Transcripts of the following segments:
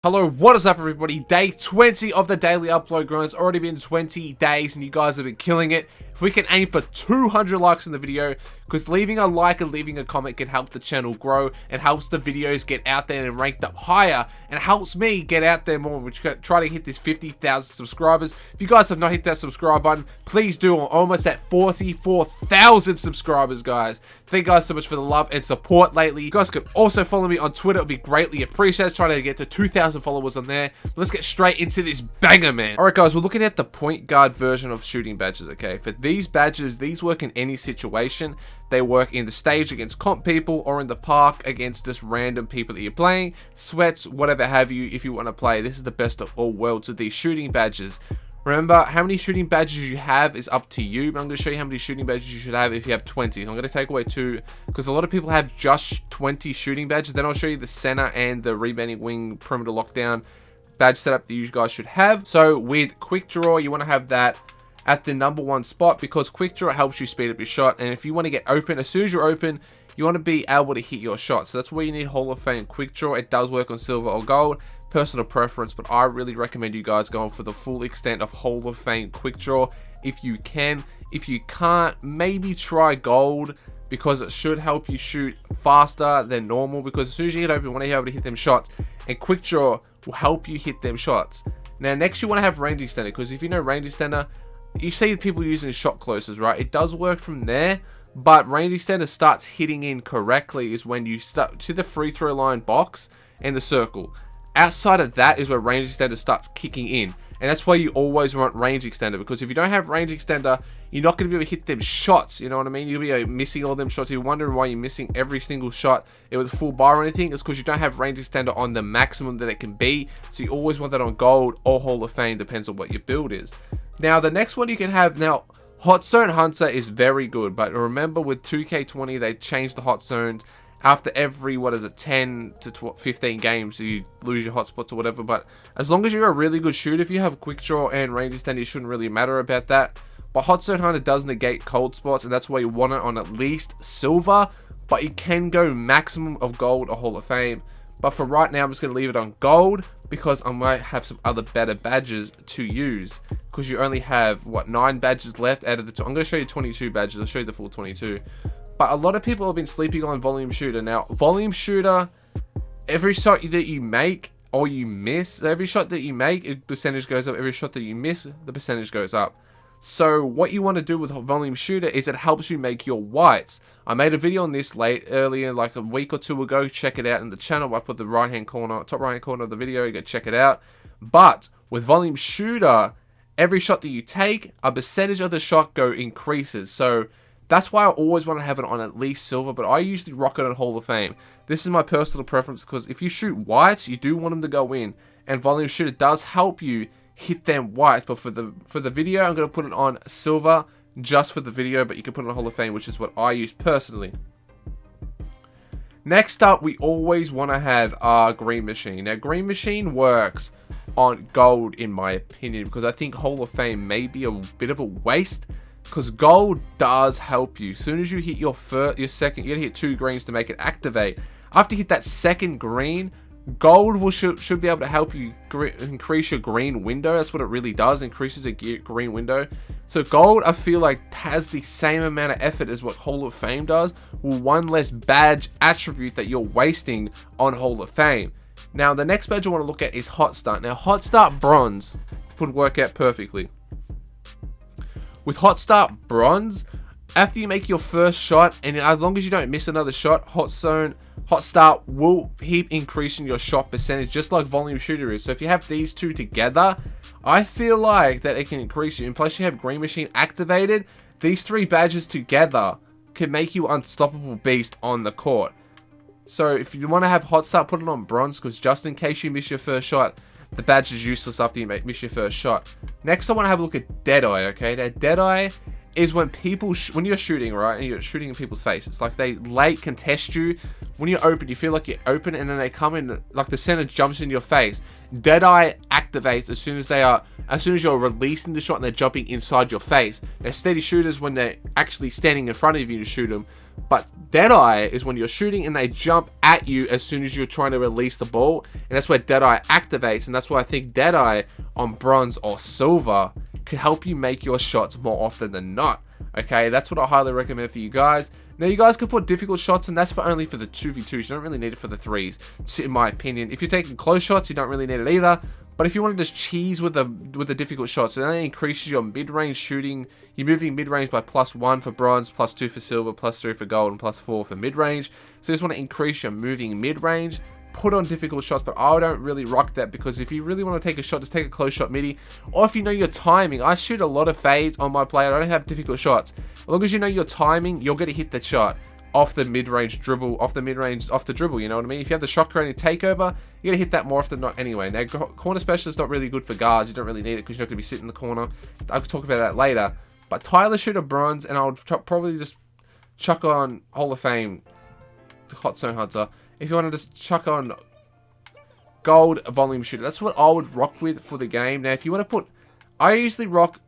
Hello, what is up everybody? Day 20 of the daily upload grind. It's already been 20 days and you guys have been killing it. If we can aim for 200 likes in the video, because leaving a like and leaving a comment can help the channel grow and helps the videos get out there and ranked up higher and helps me get out there more. We're trying to hit this 50,000 subscribers. If you guys have not hit that subscribe button, please do. We're almost at 44,000 subscribers, guys. Thank you guys so much for the love and support lately. You guys can also follow me on Twitter. It would be greatly appreciated. Trying to get to 2,000 followers on there. Let's get straight into this banger, man. Alright guys, we're looking at the point guard version of shooting badges, okay? For these badges, these work in any situation. They work in the stage against comp people or in the park against just random people that you're playing, sweats, whatever have you, if you want to play. This is the best of all worlds with these shooting badges. Remember, how many shooting badges you have is up to you, but I'm going to show you how many shooting badges you should have if you have 20. So I'm going to take away 2, because a lot of people have just 20 shooting badges. Then I'll show you the center and the rebounding wing perimeter lockdown badge setup that you guys should have. So with quick draw, you want to have that at the #1 spot, because quick draw helps you speed up your shot. And if you want to get open, as soon as you're open, you want to be able to hit your shot. So that's where you need Hall of Fame quick draw. It does work on silver or gold, personal preference, but I really recommend you guys going for the full extent of Hall of Fame quick draw if you can. If you can't, maybe try gold, because it should help you shoot faster than normal, because as soon as you get open, you want to be able to hit them shots, and quick draw will help you hit them shots. Now next, you want to have range extender, because if you know range extender, you see people using shot closers, right? It does work from there, but range extender starts hitting in correctly is when you start to the free throw line box and the circle. Outside of that is where range extender starts kicking in, and that's why you always want range extender, because if you don't have range extender, you're not going to be able to hit them shots. You know what I mean? You'll be missing all them shots. You're wondering why you're missing every single shot it was full bar or anything. It's because you don't have range extender on the maximum that it can be. So you always want that on gold or Hall of Fame, depends on what your build is. Now the next one you can have, now hot zone hunter is very good, but remember with 2K20 they changed the hot zones after every, what is it, 10 to 15 games, so you lose your hotspots or whatever. But as long as you're a really good shooter, if you have quick draw and range extender, it shouldn't really matter about that. But hot zone hunter does negate cold spots, and that's why you want it on at least silver, but you can go maximum of gold or Hall of Fame. But for right now, I'm just going to leave it on gold, because I might have some other better badges to use, because you only have, what, 9 badges left out of the I'm going to show you 22 badges. I'll show you the full 22. But a lot of people have been sleeping on volume shooter. Now, volume shooter, every shot that you make or you miss, every shot that you make, the percentage goes up. Every shot that you miss, the percentage goes up. So what you want to do with volume shooter is it helps you make your whites. I made a video on this earlier, like a week or 2 ago. Check it out in the channel. I put the top right hand corner of the video. You go check it out. But with volume shooter, every shot that you take, a percentage of the shot increases. So that's why I always want to have it on at least silver, but I usually rock it on Hall of Fame. This is my personal preference, because if you shoot whites, you do want them to go in, and volume shooter does help you hit them whites. But for the video, I'm going to put it on silver just for the video, but you can put it on Hall of Fame, which is what I use personally. Next up, we always want to have our green machine. Now, green machine works on gold in my opinion, because I think Hall of Fame may be a bit of a waste, because gold does help you. As soon as you hit your second, you gotta hit 2 greens to make it activate. After you hit that second green, gold should be able to help you increase your green window. That's what it really does, increases a green window. So gold, I feel like, has the same amount of effort as what Hall of Fame does, with 1 less badge attribute that you're wasting on Hall of Fame. Now the next badge I want to look at is hot start. Now hot start bronze would work out perfectly. With hot start bronze, after you make your first shot, and as long as you don't miss another shot, hot start will keep increasing your shot percentage, just like volume shooter is. So if you have these 2 together, I feel like that it can increase you. And plus you have green machine activated, these 3 badges together can make you unstoppable beast on the court. So if you want to have hot start, put it on bronze, because just in case you miss your first shot, the badge is useless after you miss your first shot. Next, I want to have a look at Deadeye, okay? Now, Deadeye is when people, when you're shooting, right, and you're shooting in people's faces, like they late contest you. When you're open, you feel like you're open, and then they come in, like the center jumps in your face. Deadeye activates as soon as you're releasing the shot and they're jumping inside your face. They're steady shooters when they're actually standing in front of you to shoot them. But Deadeye is when you're shooting and they jump at you as soon as you're trying to release the ball. And that's where Deadeye activates. And that's why I think Deadeye on bronze or silver can help you make your shots more often than not. Okay, that's what I highly recommend for you guys. Now, you guys can put difficult shots, and that's only for the 2v2s. You don't really need it for the 3s, in my opinion. If you're taking close shots, you don't really need it either. But if you want to just cheese with the difficult shots, so that increases your mid-range shooting. You're moving mid-range by +1 for bronze, +2 for silver, +3 for gold, and +4 for mid-range. So you just want to increase your moving mid-range. Put on difficult shots, but I don't really rock that, because if you really want to take a shot, just take a close shot midi. Or if you know your timing, I shoot a lot of fades on my player. I don't have difficult shots. As long as you know your timing, you're going to hit the shot off the mid-range dribble, off the dribble, you know what I mean? If you have the shot creating takeover, you're going to hit that more often than not anyway. Now, corner specialist is not really good for guards. You don't really need it because you're not going to be sitting in the corner. I'll talk about that later. But Tyler shooter bronze, and I'll probably just chuck on Hall of Fame Hot Zone Hunter. If you want to just chuck on gold volume shooter, that's what I would rock with for the game. Now, if you want to put, I usually rock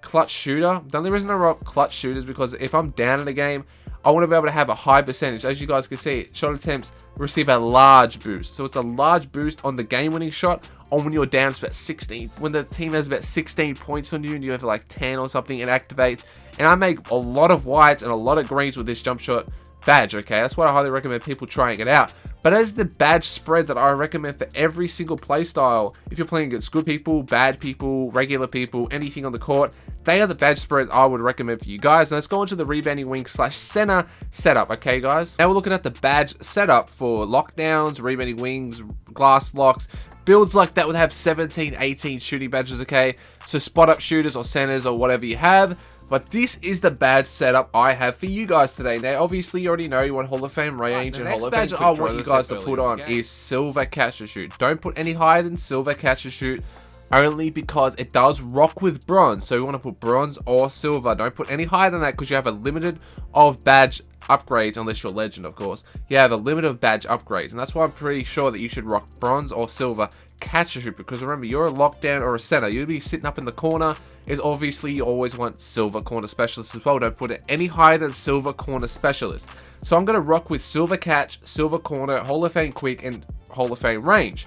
clutch shooter. The only reason I rock clutch shooter is because if I'm down in a game, I want to be able to have a high percentage. As you guys can see, shot attempts receive a large boost. So it's a large boost on the game-winning shot, or when you're down, it's about 16. When the team has about 16 points on you and you have like 10 or something, it activates. And I make a lot of whites and a lot of greens with this jump shot badge, okay? That's why I highly recommend people trying it out. But as the badge spread that I recommend for every single playstyle, if you're playing against good people, bad people, regular people, anything on the court, they are the badge spread I would recommend for you guys. Now let's go into the rebounding wing / center setup, okay guys? Now we're looking at the badge setup for lockdowns, rebounding wings, glass locks, builds like that would have 17, 18 shooting badges, okay? So spot up shooters or centers or whatever you have. But this is the badge setup I have for you guys today. Now, obviously, you already know you want Hall of Fame range and Hall of Fame. I want you guys to put on is silver catch and shoot. Don't put any higher than silver catch and shoot, only because it does rock with bronze. So you want to put bronze or silver. Don't put any higher than that because you have a limit of badge upgrades, unless you're legend, of course. You have a limit of badge upgrades, and that's why I'm pretty sure that you should rock bronze or silver catch and shoot, because remember, you're a lockdown or a center. You'll be sitting up in the corner. Is obviously you always want silver corner specialist as well. Don't put it any higher than silver corner specialist. So I'm going to rock with silver catch, silver corner, Hall of Fame quick, and Hall of Fame range.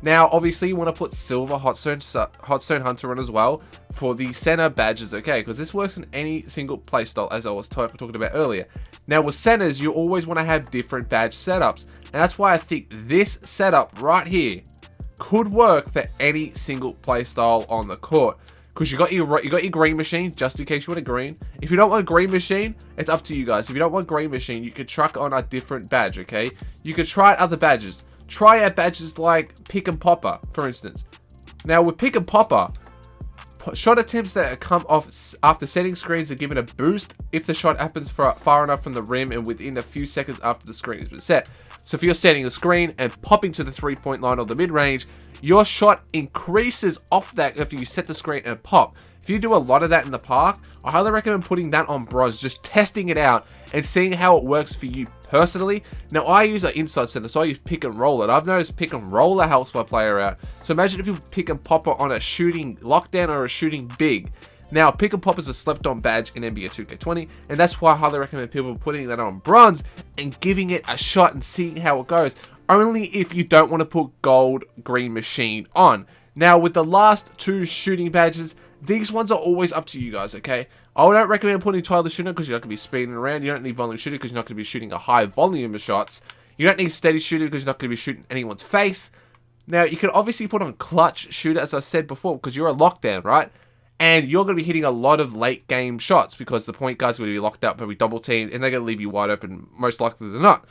Now, obviously, you want to put silver hot stone hunter on as well for the center badges, okay? Because this works in any single playstyle, as I was talking about earlier. Now, with centers, you always want to have different badge setups, and that's why I think this setup right here could work for any single playstyle on the court. Because you got your green machine, just in case you want a green. If you don't want a green machine, it's up to you guys. If you don't want green machine, you could truck on a different badge, okay? You could try out other badges. Try out badges like Pick and Popper, for instance. Now, with Pick and Popper, shot attempts that come off after setting screens are given a boost if the shot happens far enough from the rim and within a few seconds after the screen has been set. So if you're setting a screen and popping to the 3-point line or the mid-range, your shot increases off that if you set the screen and pop. If you do a lot of that in the park, I highly recommend putting that on bronze, just testing it out and seeing how it works for you personally. Now, I use an inside center, so I use pick and roll it. I've noticed pick and roller helps my player out. So imagine if you pick and popper on a shooting lockdown or a shooting big. Now, pick and pop is a slept-on badge in NBA 2K20, and that's why I highly recommend people putting that on bronze and giving it a shot and seeing how it goes. Only if you don't want to put gold green machine on. Now, with the last two shooting badges, these ones are always up to you guys, okay? I don't recommend putting Tyler Shooter because you're not going to be speeding around. You don't need volume shooter because you're not going to be shooting a high volume of shots. You don't need steady shooter because you're not going to be shooting anyone's face. Now, you can obviously put on clutch shooter, as I said before, because you're a lockdown, right? And you're going to be hitting a lot of late game shots because the point guard's going to be locked up, probably double teamed, and they're going to leave you wide open, most likely than not.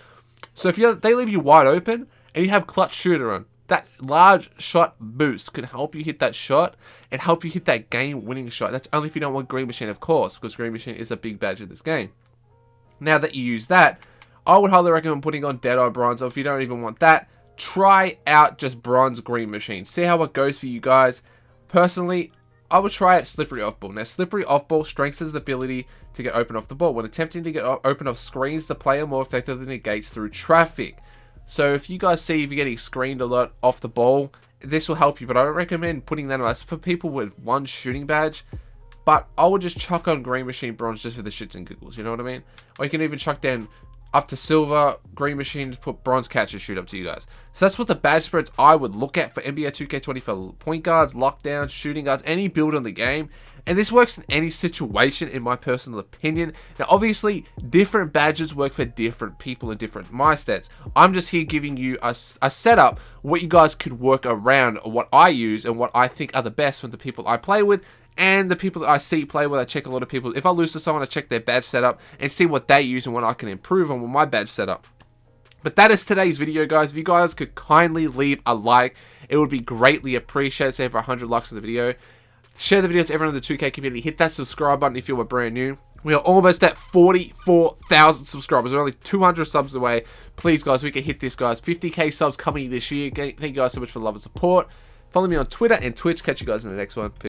So if they leave you wide open and you have clutch shooter on, that large shot boost can help you hit that shot and help you hit that game-winning shot. That's only if you don't want Green Machine, of course, because Green Machine is a big badge of this game. Now that you use that, I would highly recommend putting on Deadeye Bronze, or if you don't even want that, try out just Bronze Green Machine. See how it goes for you guys. Personally, I would try it slippery off ball. Now, slippery off ball strengthens the ability to get open off the ball. When attempting to get open off screens, the player more effectively negates through traffic. So if you guys see if you're getting screened a lot off the ball, this will help you. But I don't recommend putting that on. It's for people with one shooting badge. But I would just chuck on green machine bronze just for the shits and giggles. You know what I mean? Or you can even chuck down up to silver, green machines, put bronze catch and shoot up to you guys. So that's what the badge spreads I would look at for NBA 2K20 for point guards, lockdowns, shooting guards, any build on the game. And this works in any situation, in my personal opinion. Now, obviously, different badges work for different people and different my stats. I'm just here giving you a setup, what you guys could work around, what I use and what I think are the best from the people I play with. And the people that I see play with, I check a lot of people. If I lose to someone, I check their badge setup and see what they use and what I can improve on with my badge setup. But that is today's video, guys. If you guys could kindly leave a like, it would be greatly appreciated. Say for 100 likes on the video. Share the video to everyone in the 2K community. Hit that subscribe button if you are brand new. We are almost at 44,000 subscribers. We're only 200 subs away. Please, guys, we can hit this, guys. 50K subs coming this year. Thank you guys so much for the love and support. Follow me on Twitter and Twitch. Catch you guys in the next one. Peace.